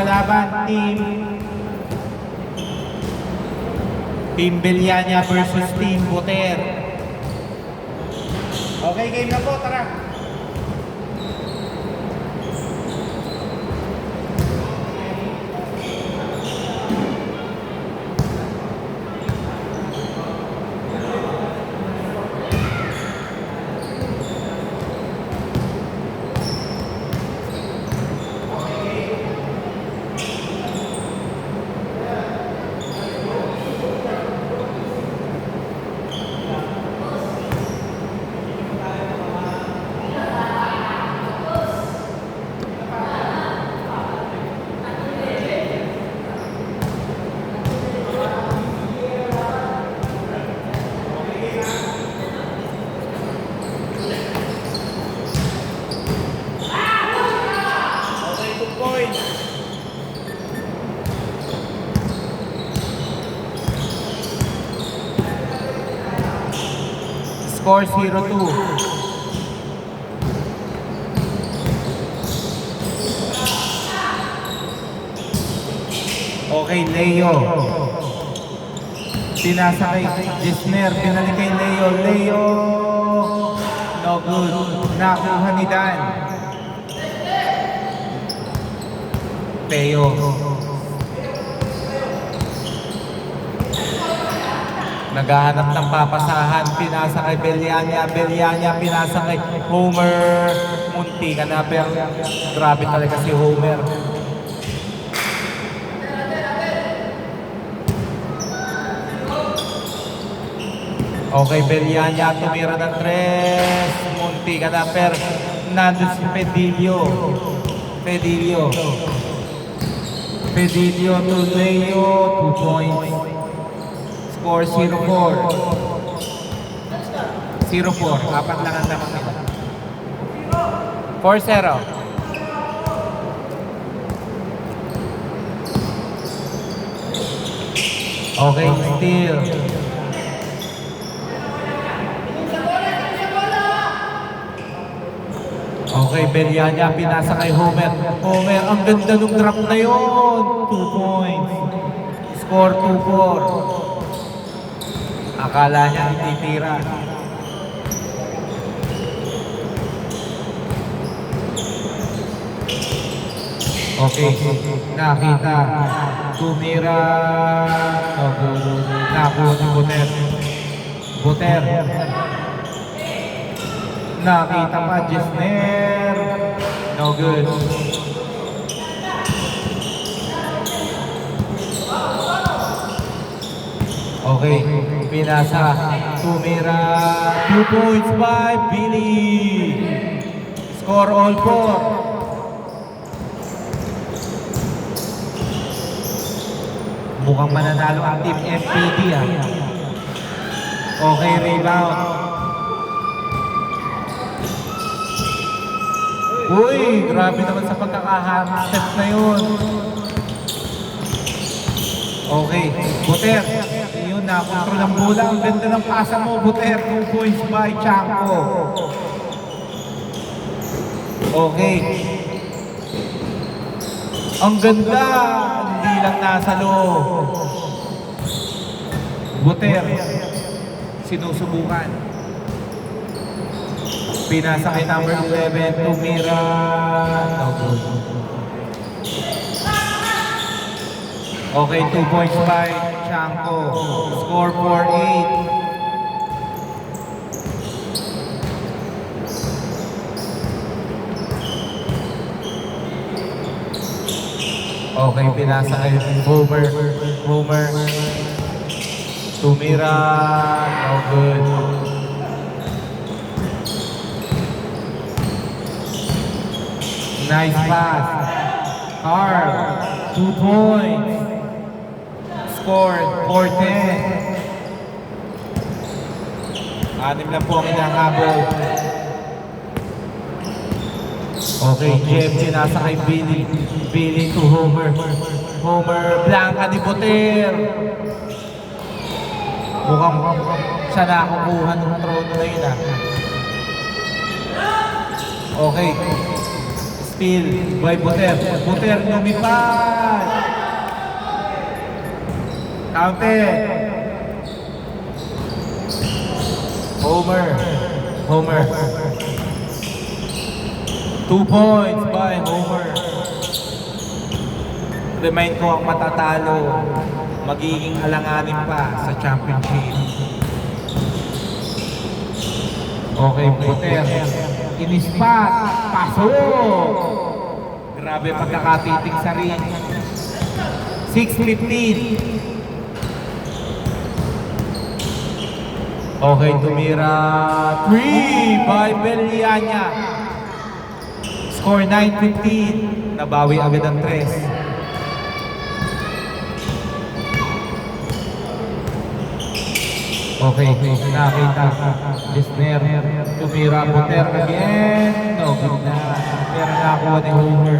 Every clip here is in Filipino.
magkalaban, Team Beliania versus Team Buter. Okay, game na po, tara. Score 0-2. Okay, Leo. Pinasa kay Gisner. Pinalik kay Leo. Leo. No good. Nakuha ni Dan. Teo. Naghahanap ng papasahan, pinasa kay Beliania, pinasa kay Homer. Munti ka na, pero grabe talaga si Homer. Okay, Beliania tumira ng 3. Munti ka na, pero nandun si Pedilio to Leo, 2 points. Score 0-4. 0-4. Apat lang ang dapat nila. 4-0. Okay, steal. Okay, Beliania pinasa kay Homer. Homer, ang ganda ng drop na yun. 2 points. Score 2-4. Akala niya ititira. Okay, nakita. Tumira. Nakuha ni Buter. Nakita pa, Gisner. No good. Okay, pinasa, tumira, 2 points by Billy. Score all 4. Mukhang mananalo ang Team FPD ah. Okay, rebound. Uy, grabe naman sa pagkakahanap na yun. Okay, Buter. Yun, nakontrol ang bola. Ang ganda ng pasa mo, Buter. 2 points by Chanko. Okay. Ang ganda. Hindi lang nasa loob. Buter. Sinusubukan. Pinasa kay number 11, tumira. Okay, 2 points by Chanko. Score 4-8. Okay, pinasa kay Homer. Tumira. No good. Nice pass. Carl. 2 points. Score 4-10. 6 lang po ang inahabol. Okay, Jeff, pinasa kay Billy. Billy to Homer. Homer, blanca ni Buter. Mukhang siya nakakuha ng trono na yun ah. Okay. Steal by Buter. Buter lumipad. Counted. Homer. 2 points by Homer. Remind ko ang matatalo, magiging alanganin pa sa championship. Okay, Buter. Inispat. Pasok. Grabe pagkakatiting sa ring. 6:15. Okay, tumira. 3 by Belianya. Score 9:15. Nabawi agad ang 3. Okay, nakita. Jesner. Tumira. Buter again. No, good na. Pero nakakuha ni Homer.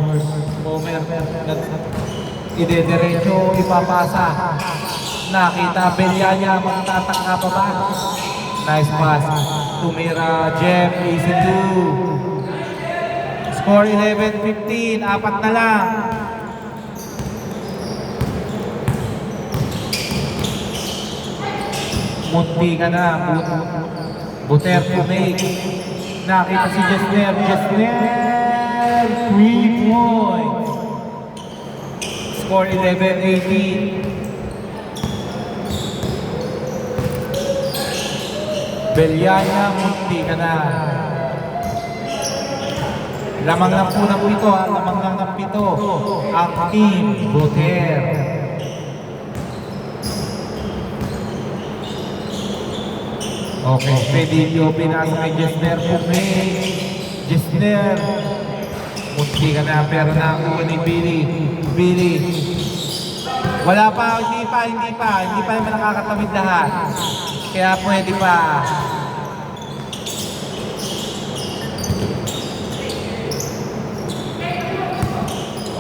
Idediretso, ipapasa. Nakita, Belianya, magtataka pa ba? Nice pass. Tumira, Jeff, easy 2. Score 11-15, 4 na lang. Munti ka na. Buter to make. Nakita si Jesner. 3 points. Score 11-18. Belianya, munti ka na. Lamang lang po ng 7, lamang lang ng 7 ang team Buter. Okay, Pedillo, pinasa kay Jesner. Jesner, munti ka na, pero nakuha ni Billy. Wala pa, hindi pa naman nakakatamid lahat. Kaya pwede pa.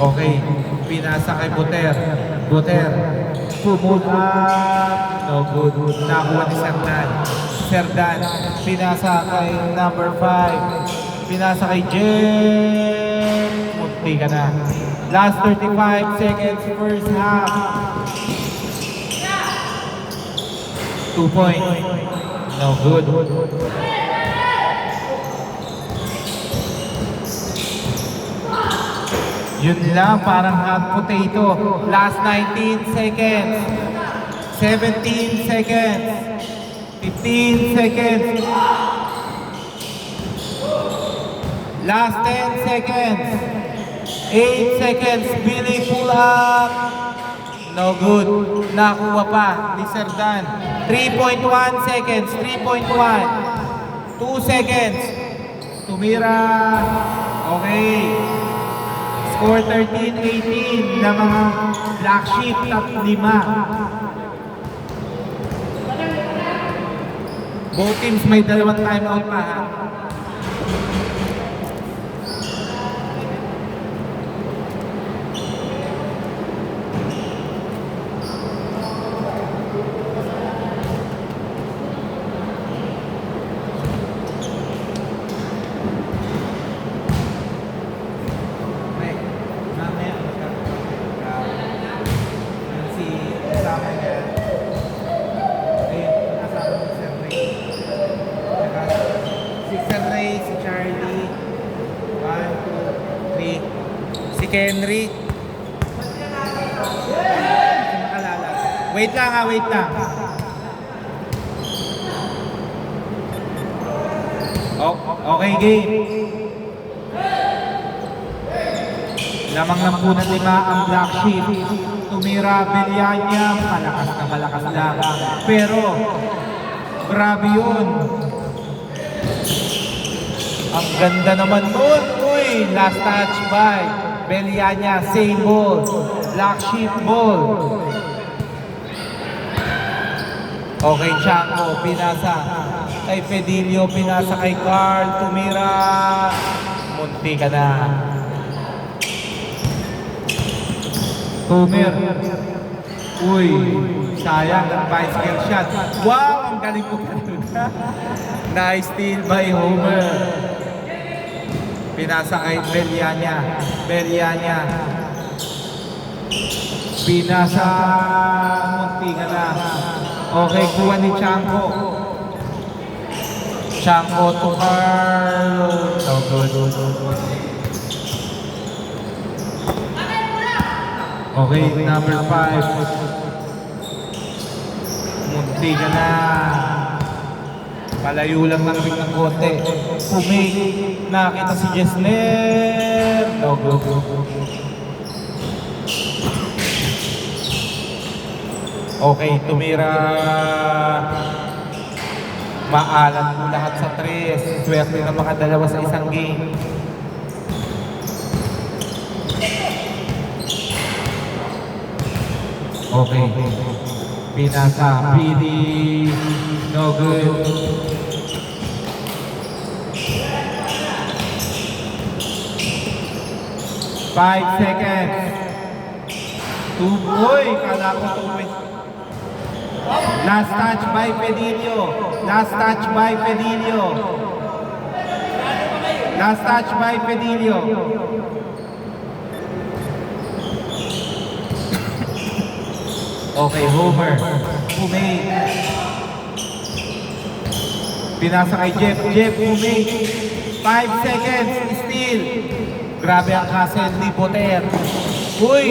Okay, pinasa kay Buter. Pumul up. No good. Nakuha ni Serdan. Pinasa kay number 5. Pinasa kay Jen. Munti ka na. Last 35 seconds, first half. 2 points. No good. Yun lang, parang hot potato. Last 19 seconds. 17 seconds. 15 seconds. Last 10 seconds. 8 seconds. Billy pull up. No good. Nakuha pa ni Serdan. 3.1 seconds. 3.1. 2 seconds. Tumira. Okay. Score 13-18 na mga Black Sheep at 5. Both teams may 2 timeout pa ha. Henry. Wait lang. Okay, game. Lamang ng po ng 5 ang Black Sheep. Tumira, Belianya, malakas lang. Pero, grabe yun. Ang ganda naman nun. Uy, last touch by Belianya, same ball. Black Sheep ball. Okay, Chanko, pinasa kay Pedillo, pinasa kay Carl, tumira. Munti ka na. Tumer. Uy, sayang ang bicycle shot. Wow, ang galing mo. Nice steal by Homer. Pinasa kay Belianya. Belianya. Pinasa Muntingan na. Okay, kuha ni Chanko. Chanko to Carl. So good. Okay, number 5. Muntingan na. Palayo lang ng ring ng konti. Pumake. Nakita si Jesler. No, go. Okay, tumira. Maalat mo lahat sa 3. Swerte na makadalawa sa isang game. Okay. Pinasa. Really. No good. Five seconds. Uy, kala ko 2 points. Last touch by Pedillo. Last touch by Pedillo. Last touch by Pedillo. Okay, Homer. Pumake. Pinasa kay Jeff. Jeff, Pumake. 5 seconds. Still. Grabe ang hustle ni Boter. Uy!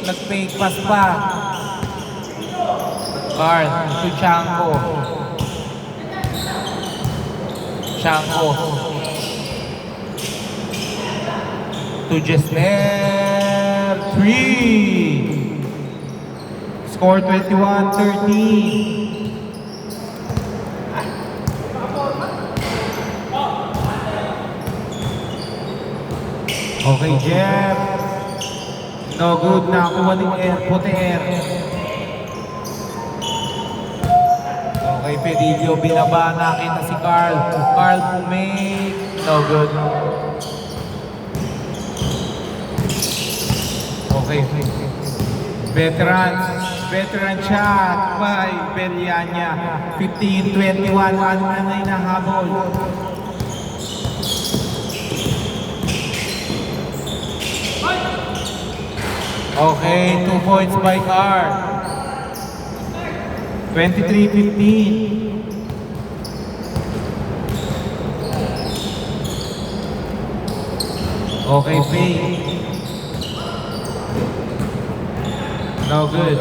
Nag-fake pass pa. Carl to Chanko. Chanko. To Jesler. 3. Score 21-13. Okay, Jeff. No good. Nakuha ni Poter. Okay, Pedillo. Binaba. Nakita si Carl. Carl Pumake. No good. Okay. Veteran shot by Belianya. 15-21. Ano na hinahabol? Okay, 2 points by Carl. 23-15. Okay, Pay. No good.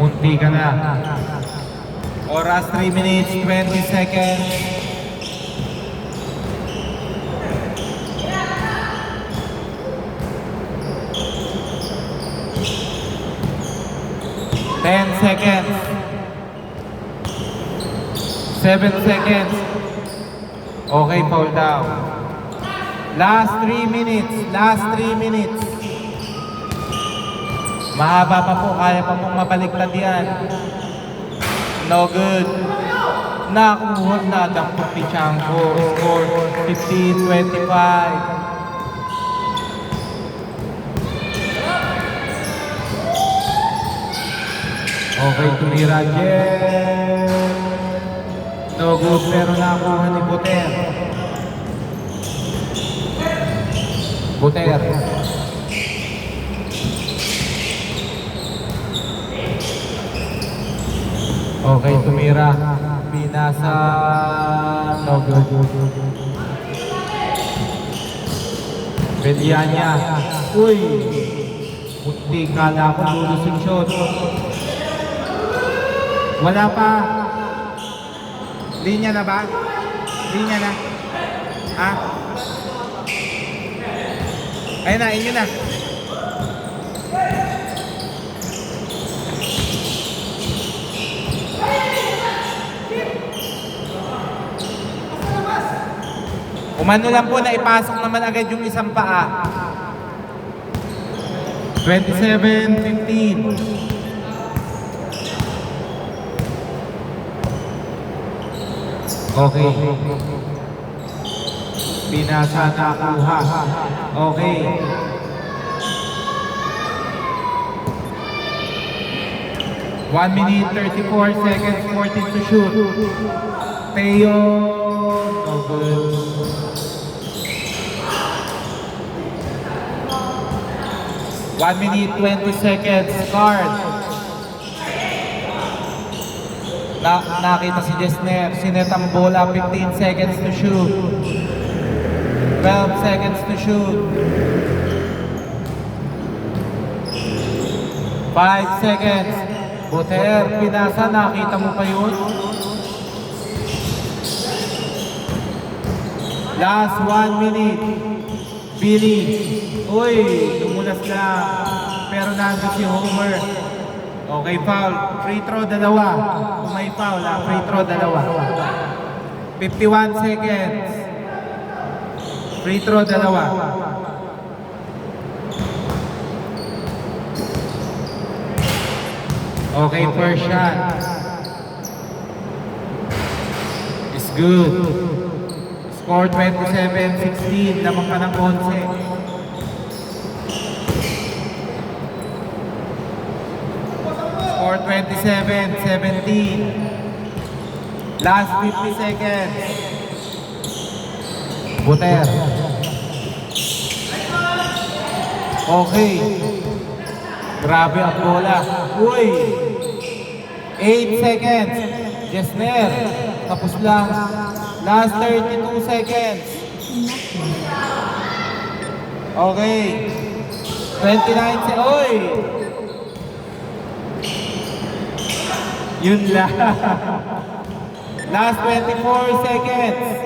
Munti ka na. Oras 3 minutes, 20 seconds. Ten seconds. 7 seconds. Okay, fall down. Last 3 minutes. Last 3 minutes. Mahaba pa po. Kaya pa pong mabaliktad yan. No good. Nakuha na dampot ni Chanko. Score 15-25. Okay, tumira Jeff. No good, pero nakuha ni Boter. Boter. Okay, tumira. Pinasa. No good. Belianya. Uy! Puti, kala ko lulusing shot. Wala pa. Linya na ba? Linya na. Ha? Ayun na, inyo na. Umano lang po na ipasok naman agad yung isang paa. 27-15. Okay. Pinasa nakuha. Okay. 1 minute, 34 seconds, 14 to shoot. Teo, no good. One minute, 20 seconds, card. Nakita si Jesner, sinet ang bola, 15 seconds to shoot. 12 seconds to shoot. 5 seconds. Buter, pinasa, nakita mo pa yun? Last 1 minute. Billy. Uy, tumulas na. Pero nandun si Homer. Okay, foul. Free throw, dalawa. Kung may foul, free throw, dalawa. 51 seconds. Free throw, dalawa. Okay, first shot. It's good. Score 27-16. Lamang pa ng 11. Score 27-17. Last 50 seconds. Buter. Okay. Grabe ang bola. Uy! 8 seconds. Jesner. Tapos lang. Last 32 seconds. Okay. 29 seconds. Uy! Yun lang. Last 24 seconds.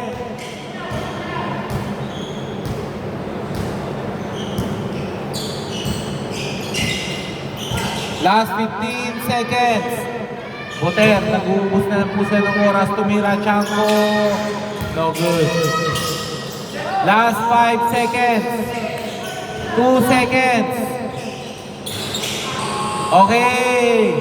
Last 15 seconds. Buter, nag-uubos na lang po siya ng oras. Tumira, Chanko. No good. Last 5 seconds. 2 seconds. Okay.